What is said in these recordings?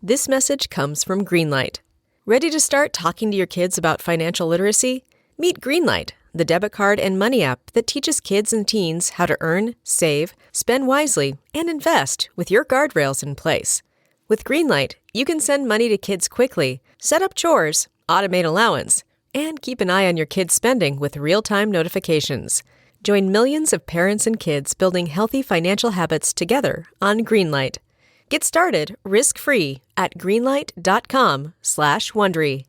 This message comes from Greenlight. Ready to start talking to your kids about financial literacy? Meet Greenlight, the debit card and money app that teaches kids and teens how to earn, save, spend wisely, and invest with your guardrails in place. With Greenlight, you can send money to kids quickly, set up chores, automate allowance, and keep an eye on your kids' spending with real-time notifications. Join millions of parents and kids building healthy financial habits together on Greenlight. Get started risk-free at greenlight.com/Wondery.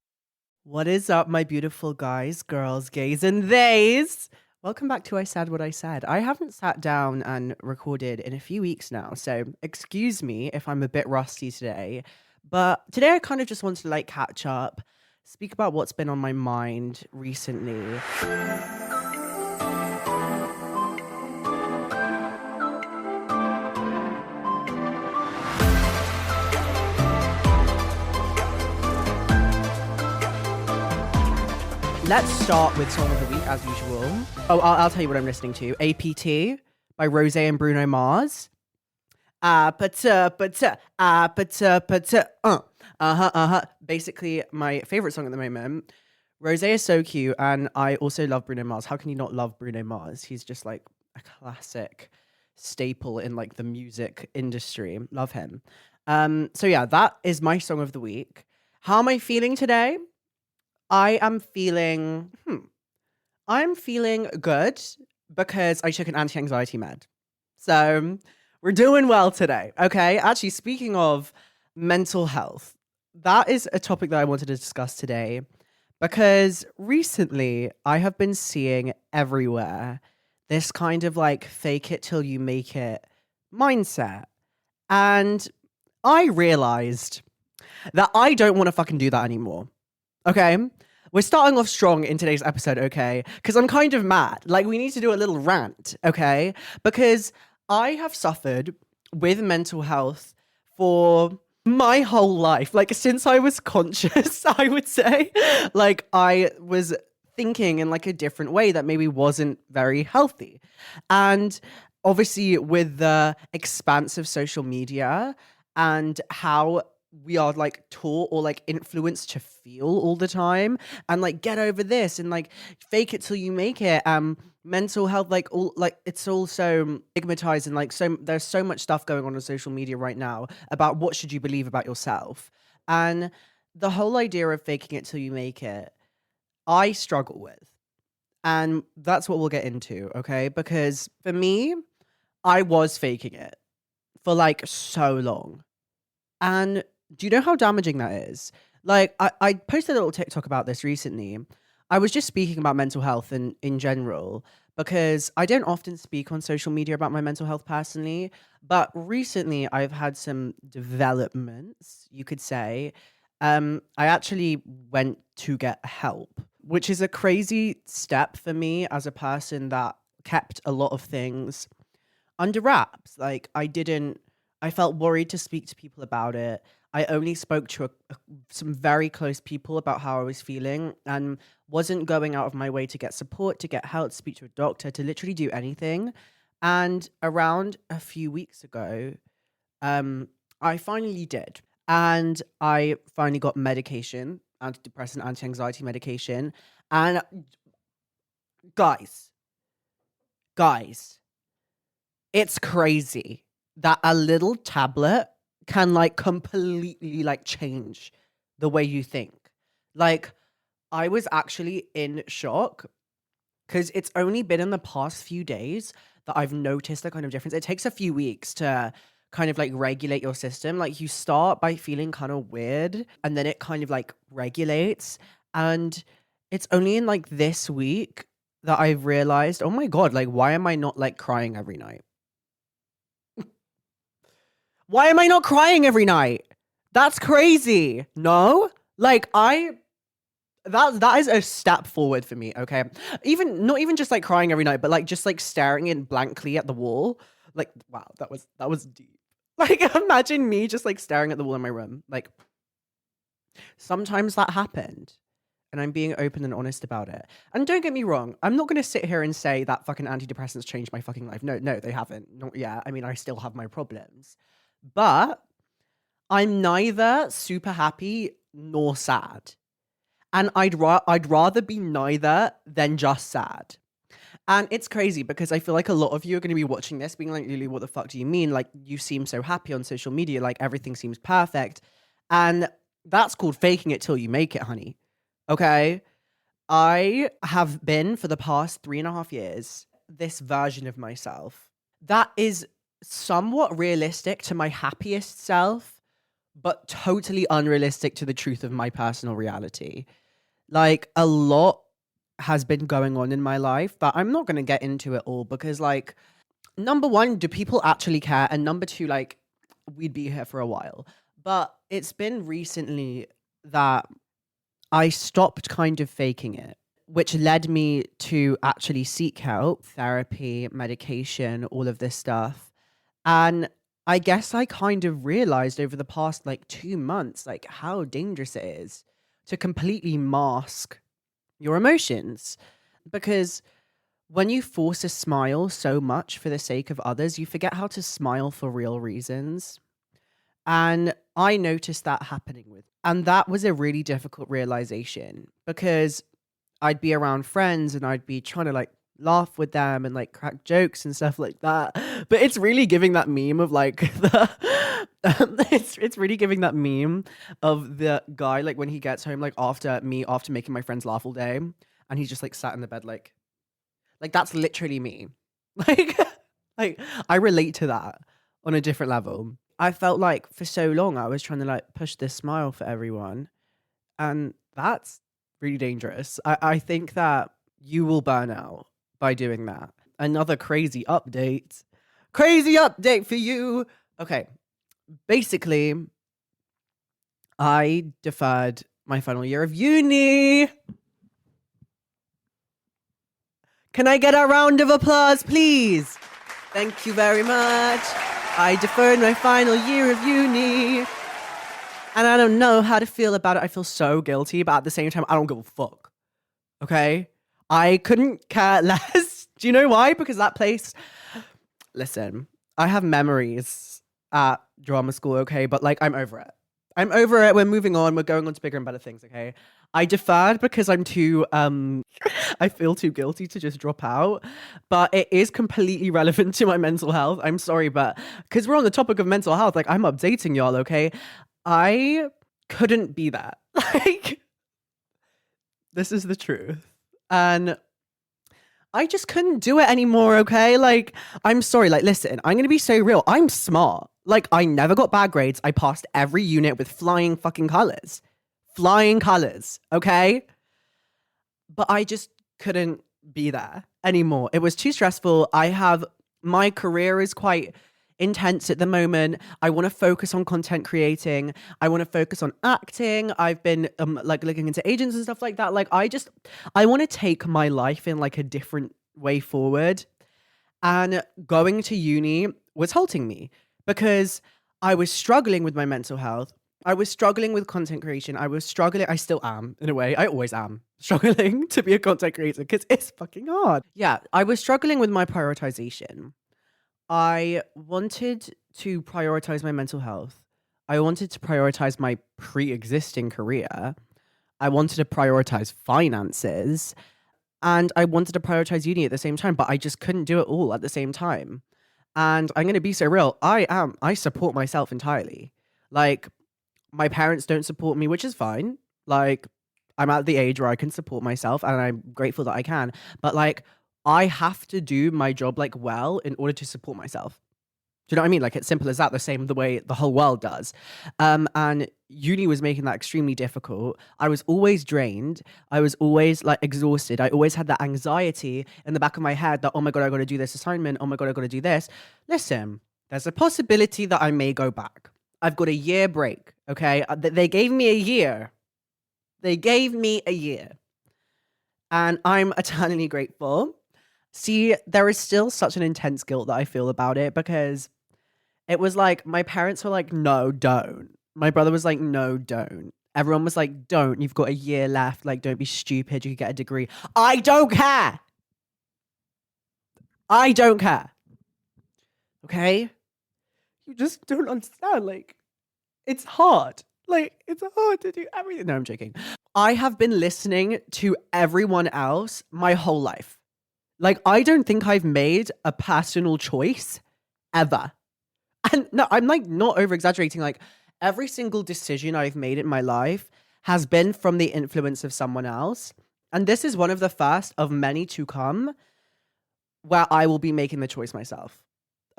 What is up, my beautiful guys, girls, gays, and theys? Welcome back to I Said What I Said. I haven't sat down and recorded in a few weeks now, so excuse me if I'm a bit rusty today. But today I kind of just wanted to catch up, speak about what's been on my mind recently. Let's start with Song of the Week, as usual. Oh, I'll tell you what I'm listening to. APT by Rose and Bruno Mars. Basically, my favorite song at the moment. Rose is so cute, and I also love Bruno Mars. How can you not love Bruno Mars? He's just like a classic staple in the music industry. Love him. So yeah, that is my Song of the Week. How am I feeling today? I'm feeling good because I took an anti-anxiety med. So we're doing well today, okay? Actually, speaking of mental health, that is a topic that I wanted to discuss today because recently I have been seeing everywhere this kind of fake it till you make it mindset. And I realized that I don't want to fucking do that anymore. Okay, we're starting off strong in today's episode, okay? Because I'm kind of mad. We need to do a little rant, okay? Because I have suffered with mental health for my whole life. Since I was conscious, I would say. I was thinking in a different way that maybe wasn't very healthy. And obviously with the expanse of social media and how we are taught or influenced to feel all the time and get over this and fake it till you make it. Mental health, it's all so stigmatized and so there's so much stuff going on social media right now about what should you believe about yourself. And the whole idea of faking it till you make it, I struggle with. And that's what we'll get into, okay? Because for me, I was faking it for so long. And do you know how damaging that is? I posted a little TikTok about this recently. I was just speaking about mental health in general because I don't often speak on social media about my mental health personally. But recently I've had some developments, you could say. I actually went to get help, which is a crazy step for me as a person that kept a lot of things under wraps. I felt worried to speak to people about it. I only spoke to some very close people about how I was feeling and wasn't going out of my way to get support, to get help, speak to a doctor, to literally do anything. And around a few weeks ago, I finally did. And I finally got medication, antidepressant, anti-anxiety medication. And guys, it's crazy that a little tablet can completely change the way you think. I was actually in shock because it's only been in the past few days that I've noticed the kind of difference. It takes a few weeks to kind of regulate your system. You start by feeling kind of weird and then it kind of regulates. And it's only in this week that I've realized, oh my God, why am I not crying every night? Why am I not crying every night? That's crazy. No? That is a step forward for me, okay? Not even just crying every night, but just staring in blankly at the wall. Wow, that was deep. Imagine me just staring at the wall in my room. Sometimes that happened. And I'm being open and honest about it. And don't get me wrong, I'm not going to sit here and say that fucking antidepressants changed my fucking life. No, they haven't. Not yet. I mean, I still have my problems. But I'm neither super happy nor sad. And I'd rather be neither than just sad. And it's crazy because I feel like a lot of you are going to be watching this being like, Lily, what the fuck do you mean? Like, you seem so happy on social media, like everything seems perfect. And that's called faking it till you make it, honey. Okay? I have been for the past 3.5 years this version of myself that is somewhat realistic to my happiest self, but totally unrealistic to the truth of my personal reality. Like, a lot has been going on in my life, but I'm not going to get into it all because, like, number one, do people actually care? And number two, like, we'd be here for a while. But it's been recently that I stopped kind of faking it, which led me to actually seek help, therapy, medication, all of this stuff. And I guess I kind of realized over the past like 2 months, like how dangerous it is to completely mask your emotions. Because when you force a smile so much for the sake of others, you forget how to smile for real reasons. And I noticed that happening and that was a really difficult realization because I'd be around friends and I'd be trying to like laugh with them and like crack jokes and stuff like that. But it's really giving that meme of like the it's really giving that meme of the guy like when he gets home like after making my friends laugh all day and he's just like sat in the bed like that's literally me. Like like I relate to that on a different level. I felt like for so long I was trying to like push this smile for everyone. And that's really dangerous. I think that you will burn out by doing that. Another crazy update. Crazy update for you. Okay. Basically, I deferred my final year of uni. Can I get a round of applause, please? Thank you very much. I deferred my final year of uni. And I don't know how to feel about it. I feel so guilty, but at the same time, I don't give a fuck. Okay? I couldn't care less. Do you know why? Because that place, listen, I have memories at drama school, okay? But like, I'm over it. I'm over it. We're moving on. We're going on to bigger and better things, okay? I deferred because I'm too, I feel too guilty to just drop out. But it is completely relevant to my mental health. I'm sorry, but because we're on the topic of mental health, like, I'm updating y'all, okay? I couldn't be that. Like, this is the truth. And I just couldn't do it anymore, okay? Like, I'm sorry. Like, listen, I'm going to be so real. I'm smart. Like, I never got bad grades. I passed every unit with flying fucking colors. Flying colors, okay? But I just couldn't be there anymore. It was too stressful. My career is quite intense at the moment. I want to focus on content creating. I want to focus on acting. I've been like looking into agents and stuff like that. Like I want to take my life in like a different way forward. And going to uni was halting me because I was struggling with my mental health. I was struggling with content creation. I still am in a way. I always am struggling to be a content creator because it's fucking hard. Yeah, I was struggling with my prioritization. I wanted to prioritize my mental health. I wanted to prioritize my pre-existing career. I wanted to prioritize finances. And I wanted to prioritize uni at the same time, but I just couldn't do it all at the same time. And I'm going to be so real. I support myself entirely. Like, my parents don't support me, which is fine. Like, I'm at the age where I can support myself and I'm grateful that I can. But like, I have to do my job like well in order to support myself. Do you know what I mean? Like, it's simple as that, the same the way the whole world does. And uni was making that extremely difficult. I was always drained. I was always like exhausted. I always had that anxiety in the back of my head that, oh my God, I got to do this assignment. Oh my God, I got to do this. Listen, there's a possibility that I may go back. I've got a year break, okay? They gave me a year. They gave me a year. And I'm eternally grateful. See, there is still such an intense guilt that I feel about it because it was like my parents were like, no, don't. My brother was like, no, don't. Everyone was like, don't. You've got a year left. Like, don't be stupid. You could get a degree. I don't care. I don't care. Okay? You just don't understand. Like, It's hard. Like, it's hard to do everything. No, I'm joking. I have been listening to everyone else my whole life. Like, I don't think I've made a personal choice ever. And no, I'm like not over exaggerating. Like, every single decision I've made in my life has been from the influence of someone else. And this is one of the first of many to come where I will be making the choice myself.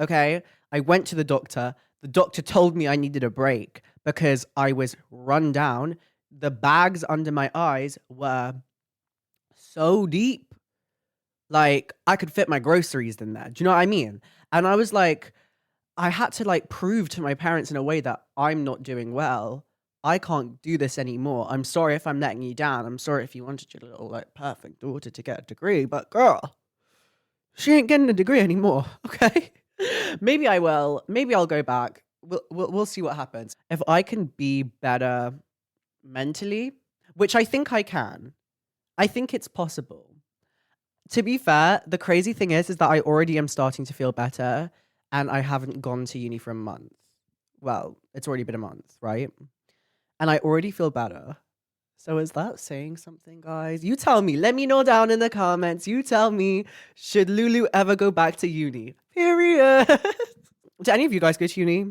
Okay. I went to the doctor. The doctor told me I needed a break because I was run down. The bags under my eyes were so deep. Like, I could fit my groceries in there. Do you know what I mean? And I was like, I had to like prove to my parents in a way that I'm not doing well. I can't do this anymore. I'm sorry if I'm letting you down. I'm sorry if you wanted your little like perfect daughter to get a degree, but girl, she ain't getting a degree anymore. Okay. Maybe I will. Maybe I'll go back. We'll see what happens. If I can be better mentally, which I think I can, I think it's possible. To be fair, the crazy thing is that I already am starting to feel better and I haven't gone to uni for a month. Well, it's already been a month, right? And I already feel better. So is that saying something, guys? You tell me. Let me know down in the comments. You tell me, should Loulou ever go back to uni? Period. Do any of you guys go to uni?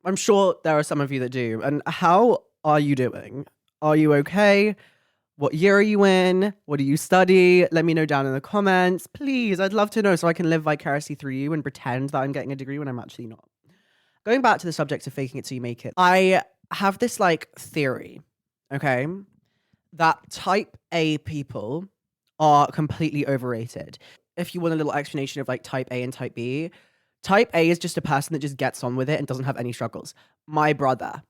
I'm sure there are some of you that do. And how are you doing? Are you okay? What year are you in? What do you study? Let me know down in the comments. Please, I'd love to know so I can live vicariously through you and pretend that I'm getting a degree when I'm actually not. Going back to the subject of faking it till you make it. I have this like theory, okay, that type A people are completely overrated. If you want a little explanation of like type A and type B, type A is just a person that just gets on with it and doesn't have any struggles. My brother,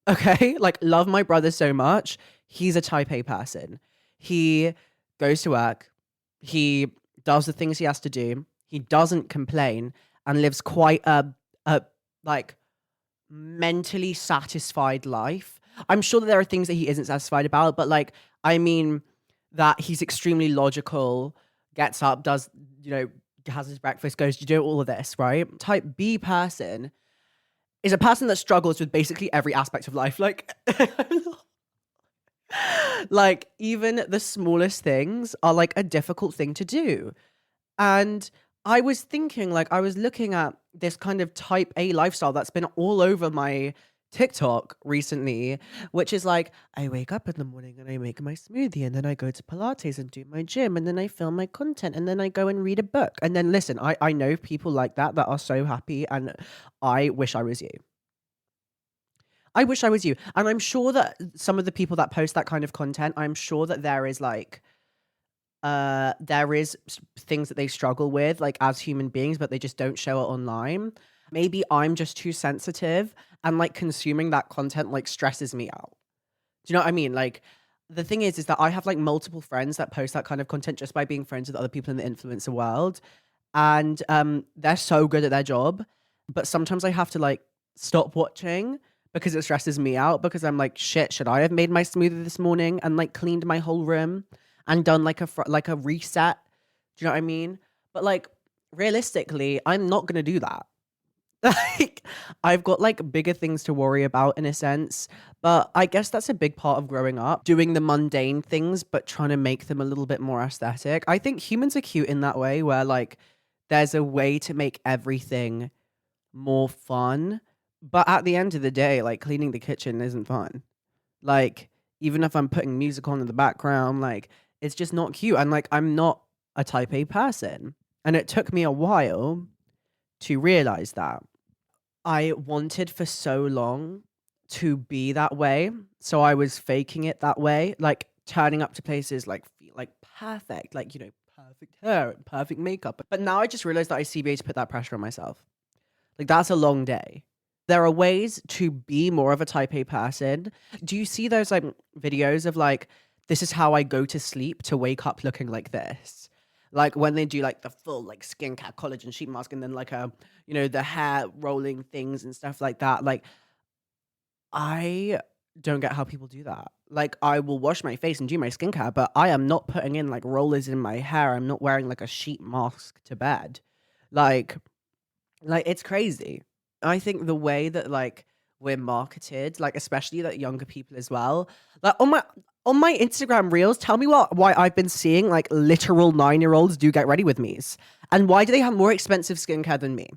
okay, like love my brother so much. He's a type A person. He goes to work. He does the things he has to do. He doesn't complain and lives quite a like mentally satisfied life. I'm sure that there are things that he isn't satisfied about, but like, I mean that he's extremely logical, gets up, does, you know, has his breakfast, goes to do all of this, right? Type B person is a person that struggles with basically every aspect of life. Like, like even the smallest things are like a difficult thing to do. And I was thinking, like, I was looking at this kind of type A lifestyle that's been all over my TikTok recently, which is like, I wake up in the morning and I make my smoothie and then I go to Pilates and do my gym and then I film my content and then I go and read a book. And then listen, I know people like that are so happy and I wish I was you. I wish I was you. And I'm sure that some of the people that post that kind of content, I'm sure that there is like, things that they struggle with like as human beings, but they just don't show it online. Maybe I'm just too sensitive and like consuming that content like stresses me out. Do you know what I mean? Like the thing is that I have like multiple friends that post that kind of content just by being friends with other people in the influencer world. And they're so good at their job. But sometimes I have to like stop watching because it stresses me out because I'm like, shit, should I have made my smoothie this morning and like cleaned my whole room and done like a reset? Do you know what I mean? But like realistically, I'm not gonna do that. Like I've got like bigger things to worry about in a sense. But I guess that's a big part of growing up, doing the mundane things, but trying to make them a little bit more aesthetic. I think humans are cute in that way where like there's a way to make everything more fun. But at the end of the day, like cleaning the kitchen isn't fun. Like, even if I'm putting music on in the background, like it's just not cute. And like I'm not a type A person. And it took me a while to realize that. I wanted for so long to be that way. So I was faking it that way, like turning up to places like feel like perfect, like, you know, perfect hair and perfect makeup. But now I just realized that I CBA to put that pressure on myself. Like that's a long day. There are ways to be more of a type A person. Do you see those like videos of like, this is how I go to sleep to wake up looking like this? Like when they do like the full like skincare collagen sheet mask and then like you know, the hair rolling things and stuff like that. Like I don't get how people do that. Like I will wash my face and do my skincare, but I am not putting in like rollers in my hair. I'm not wearing like a sheet mask to bed. Like it's crazy. I think the way that like we're marketed, like especially like younger people as well. Like on my Instagram reels, tell me why I've been seeing like literal 9-year-olds do get ready with me's. And why do they have more expensive skincare than me?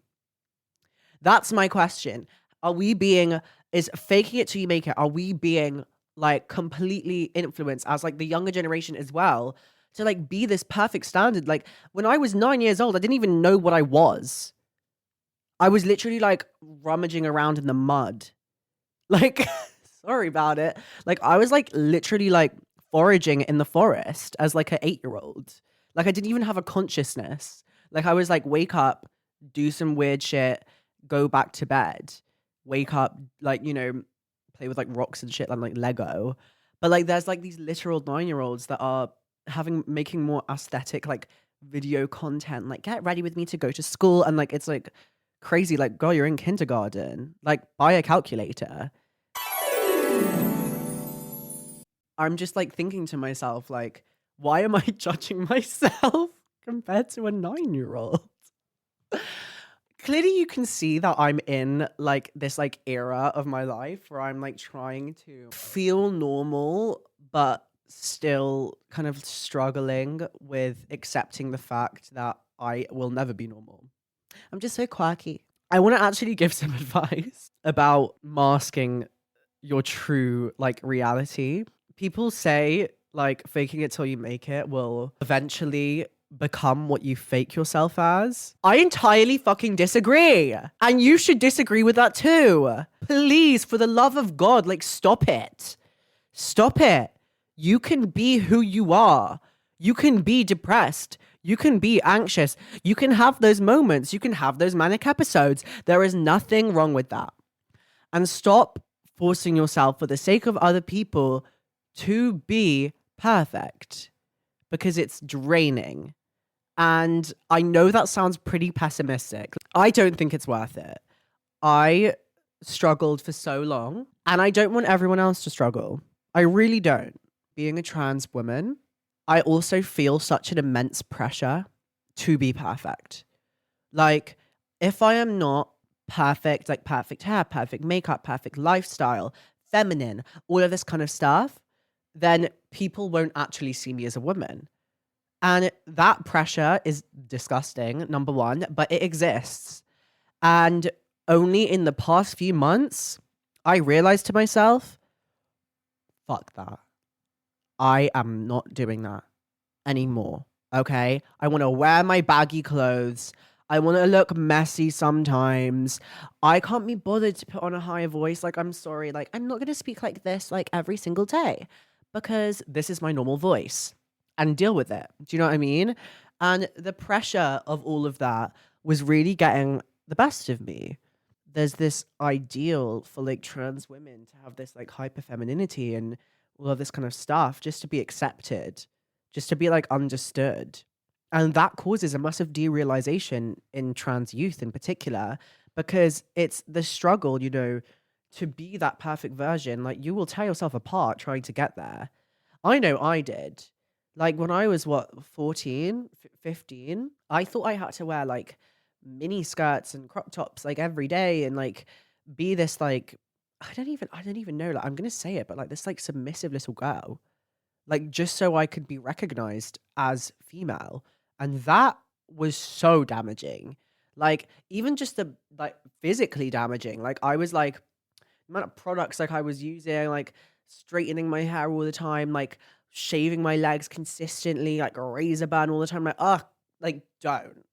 That's my question. Are we being is faking it till you make it? Are we being like completely influenced as like the younger generation as well to like be this perfect standard? Like when I was 9 years old, I didn't even know what I was. I was literally like rummaging around in the mud. Like sorry about it. Like I was like literally like foraging in the forest as like an 8-year-old. Like I didn't even have a consciousness. Like I was like wake up, do some weird shit, go back to bed, wake up, like, play with like rocks and shit and like Lego. But like there's like these literal 9-year-olds that are making more aesthetic like video content, like get ready with me to go to school. And like it's like crazy, like girl, you're in kindergarten. Like buy a calculator. I'm just like thinking to myself, like, why am I judging myself compared to a 9-year-old? Clearly, you can see that I'm in like this like era of my life where I'm like trying to feel normal, but still kind of struggling with accepting the fact that I will never be normal. I'm just so quirky. I want to actually give some advice about masking your true like reality. People say like faking it till you make it will eventually become what you fake yourself as. I entirely fucking disagree. And you should disagree with that too. Please, for the love of God, like stop it. Stop it. You can be who you are. You can be depressed. You can be anxious. You can have those moments. You can have those manic episodes. There is nothing wrong with that. And stop forcing yourself for the sake of other people to be perfect, because it's draining. And I know that sounds pretty pessimistic. I don't think it's worth it. I struggled for so long and I don't want everyone else to struggle. I really don't. Being a trans woman, I also feel such an immense pressure to be perfect. Like, if I am not perfect, like perfect hair, perfect makeup, perfect lifestyle, feminine, all of this kind of stuff, then people won't actually see me as a woman. And that pressure is disgusting, number one, but it exists. And only in the past few months, I realized to myself, fuck that. I am not doing that anymore. Okay? I want to wear my baggy clothes. I want to look messy sometimes. I can't be bothered to put on a higher voice. Like, I'm sorry. Like, I'm not going to speak like this like every single day because this is my normal voice, and deal with it. Do you know what I mean? And the pressure of all of that was really getting the best of me. There's this ideal for like trans women to have this like hyper femininity and all of this kind of stuff just to be accepted, just to be like understood. And that causes a massive derealization in trans youth in particular, because it's the struggle, to be that perfect version. Like you will tear yourself apart trying to get there. I know I did. Like when I was 14, 15, I thought I had to wear like mini skirts and crop tops like every day and like be this like I don't even know, like I'm gonna say it, but like this like submissive little girl. Like just so I could be recognized as female. And that was so damaging. Like even just the like physically damaging. Like I was like the amount of products like I was using, like straightening my hair all the time, like shaving my legs consistently, like a razor burn all the time. Like, like don't.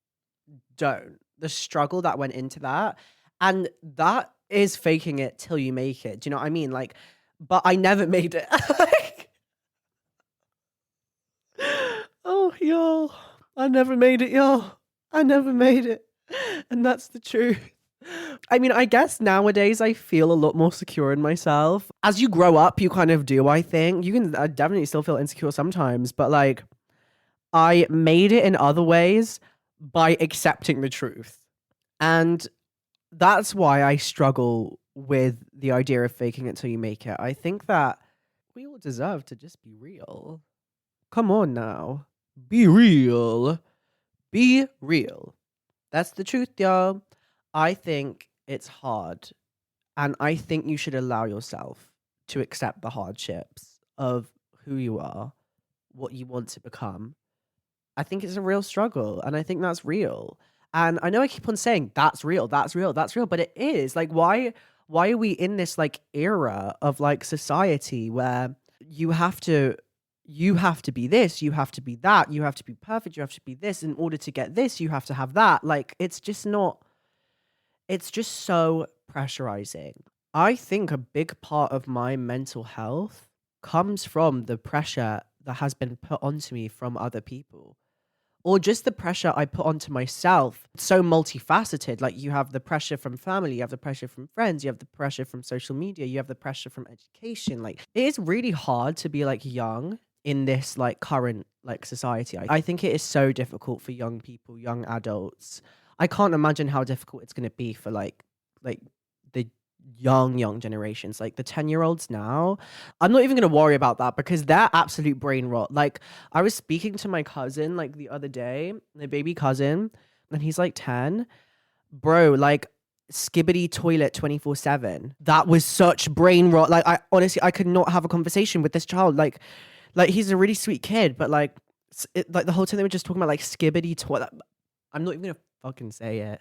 The struggle that went into that. And that is faking it till you make it. Do you know what I mean? Like, but I never made it. Like, oh, y'all. I never made it, y'all. I never made it. And that's the truth. I mean, I guess nowadays I feel a lot more secure in myself. As you grow up, you kind of do, I think. You can definitely still feel insecure sometimes, but like I made it in other ways by accepting the truth. And that's why I struggle with the idea of faking it till you make it. I think that we all deserve to just be real. Come on now. Be real. Be real. That's the truth, y'all. I think it's hard And I think you should allow yourself to accept the hardships of who you are, what you want to become. I think it's a real struggle, and I think that's real. And I know I keep on saying that's real, that's real, that's real, but it is. Like why are we in this like era of like society where you have to you have to be this, you have to be that, you have to be perfect, you have to be this in order to get this, you have to have that. Like it's just not it's just so pressurizing. I think a big part of my mental health comes from the pressure that has been put onto me from other people, or just the pressure I put onto myself. It's so multifaceted. Like you have the pressure from family, you have the pressure from friends, you have the pressure from social media, you have the pressure from education. Like it is really hard to be like young in this like current like society. I think it is so difficult for young people, young adults. I can't imagine how difficult it's going to be for like the young generations, like the 10-year-olds now. I'm not even going to worry about that because they're absolute brain rot. Like I was speaking to my cousin like the other day, my baby cousin, and he's like 10. Bro, like skibbity toilet 24/7. That was such brain rot. Like I honestly I could not have a conversation with this child. Like he's a really sweet kid, but like like the whole time they were just talking about like skibbity toilet. I'm not even gonna fucking say it.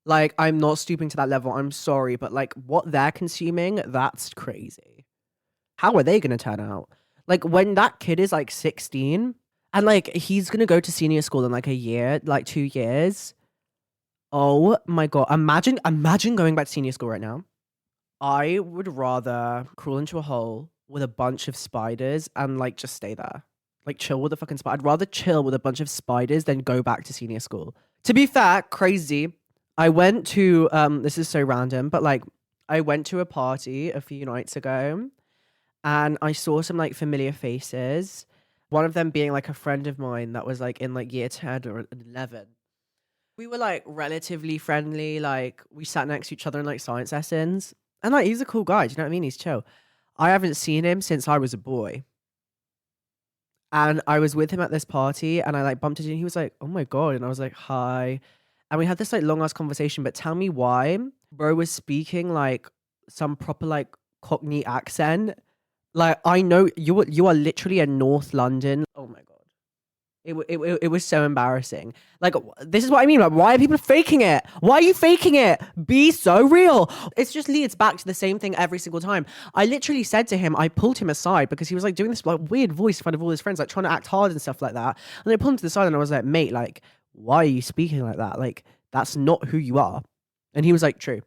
Like, I'm not stooping to that level. I'm sorry, but like what they're consuming, that's crazy. How are they gonna turn out? Like when that kid is like 16 and like he's gonna go to senior school in like a year, like 2 years. Oh my God. Imagine going back to senior school right now. I would rather crawl into a hole with a bunch of spiders and like just stay there. Like chill with the fucking spider. I'd rather chill with a bunch of spiders than go back to senior school. To be fair, crazy. I went to this is so random, but like I went to a party a few nights ago and I saw some like familiar faces. One of them being like a friend of mine that was like in like year 10 or 11. We were like relatively friendly, like we sat next to each other in like science lessons. And like he's a cool guy, do you know what I mean? He's chill. I haven't seen him since I was a boy. And I was with him at this party and I like bumped into him. He was like, oh my God. And I was like, hi. And we had this like long ass conversation, but tell me why bro was speaking like some proper like Cockney accent. Like I know you are literally in North London. Oh my God. It was so embarrassing. Like this is what I mean. Like why are people faking it? Why are you faking it? Be so real. It just leads back to the same thing every single time. I literally said to him, I pulled him aside because he was like doing this like weird voice in front of all his friends, like trying to act hard and stuff like that. And I pulled him to the side and I was like, mate, like why are you speaking like that? Like that's not who you are. And he was like, true.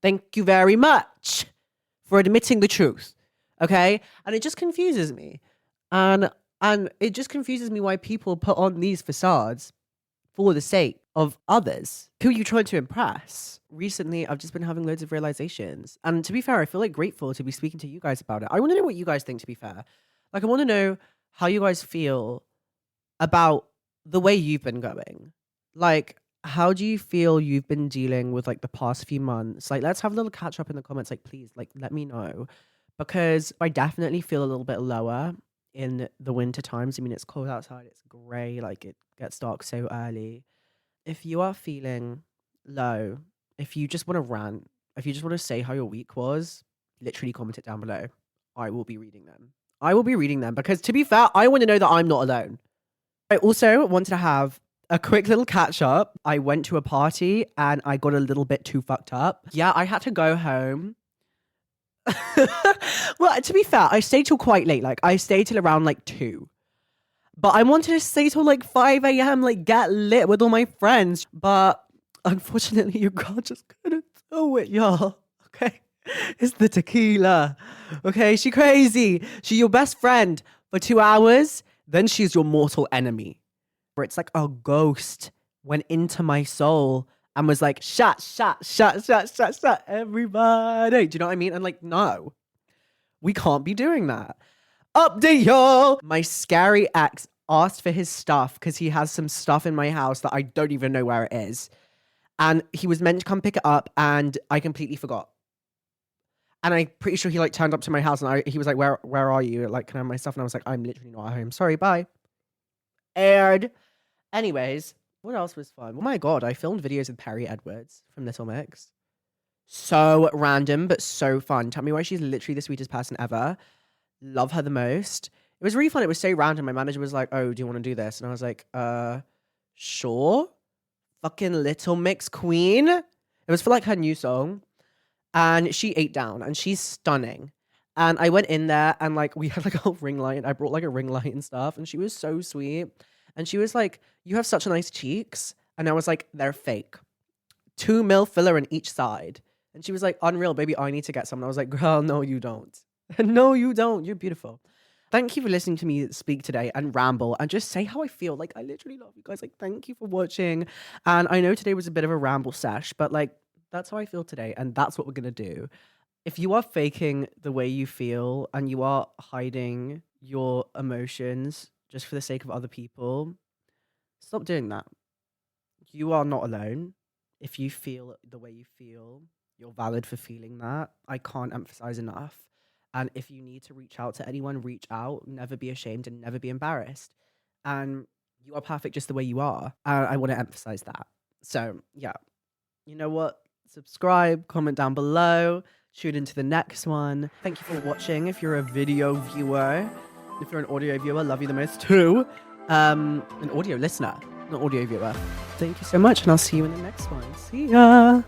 Thank you very much for admitting the truth. Okay? And it just confuses me. And it just confuses me why people put on these facades for the sake of others. Who are you trying to impress? Recently, I've just been having loads of realizations. And to be fair, I feel like grateful to be speaking to you guys about it. I want to know what you guys think, to be fair. Like, I want to know how you guys feel about the way you've been going. Like, how do you feel you've been dealing with like the past few months? Like, let's have a little catch up in the comments. Like, please, like, let me know. Because I definitely feel a little bit lower in the winter times. I mean, it's cold outside, it's grey, like it gets dark so early. If you are feeling low, if you just want to rant, if you just want to say how your week was, literally comment it down below. I will be reading them. I will be reading them because to be fair, I want to know that I'm not alone. I also wanted to have a quick little catch up. I went to a party and I got a little bit too fucked up. Yeah, I had to go home. Well, to be fair, I stayed till quite late. Like, I stayed till around like 2. But I wanted to stay till like 5 a.m., like get lit with all my friends. But unfortunately, your girl just couldn't do it, y'all. Okay? It's the tequila. Okay? She crazy. She your best friend for 2 hours. Then she's your mortal enemy. Where it's like a ghost went into my soul and was like, shut, everybody. Do you know what I mean? And like, no, we can't be doing that. Update, y'all. My scary ex asked for his stuff because he has some stuff in my house that I don't even know where it is. And he was meant to come pick it up and I completely forgot. And I'm pretty sure he like turned up to my house and he was like, where are you? Like, can I have my stuff? And I was like, I'm literally not at home. Sorry, bye. Aired. Anyways, What else was fun? Oh my god, I filmed videos with Perry Edwards from Little Mix. So random, but so fun. Tell me why she's literally the sweetest person ever. Love her the most. It was really fun. It was so random. My manager was like, "Oh, do you want to do this?" And I was like, sure." Fucking Little Mix queen. It was for like her new song. And she ate down and she's stunning. And I went in there and like we had like a ring light. I brought like a ring light and stuff. And she was so sweet. And she was like, "You have such nice cheeks." And I was like, "They're fake. 2 mil filler in each side." And she was like, "Unreal, baby, I need to get some." And I was like, "Girl, no, you don't." No, you don't. You're beautiful. Thank you for listening to me speak today and ramble and just say how I feel. Like, I literally love you guys. Like, thank you for watching. And I know today was a bit of a ramble sesh, but like, that's how I feel today. And that's what we're going to do. If you are faking the way you feel and you are hiding your emotions just for the sake of other people, stop doing that. You are not alone. If you feel the way you feel, you're valid for feeling that. I can't emphasize enough. And if you need to reach out to anyone, reach out. Never be ashamed and never be embarrassed. And you are perfect just the way you are. I want to emphasize that. So, yeah. You know what? Subscribe, comment down below. Tune into the next one. Thank you for watching. If you're a video viewer, if you're an audio viewer, love you the most too. An audio listener, not audio viewer. Thank you so much, and I'll see you in the next one. See ya.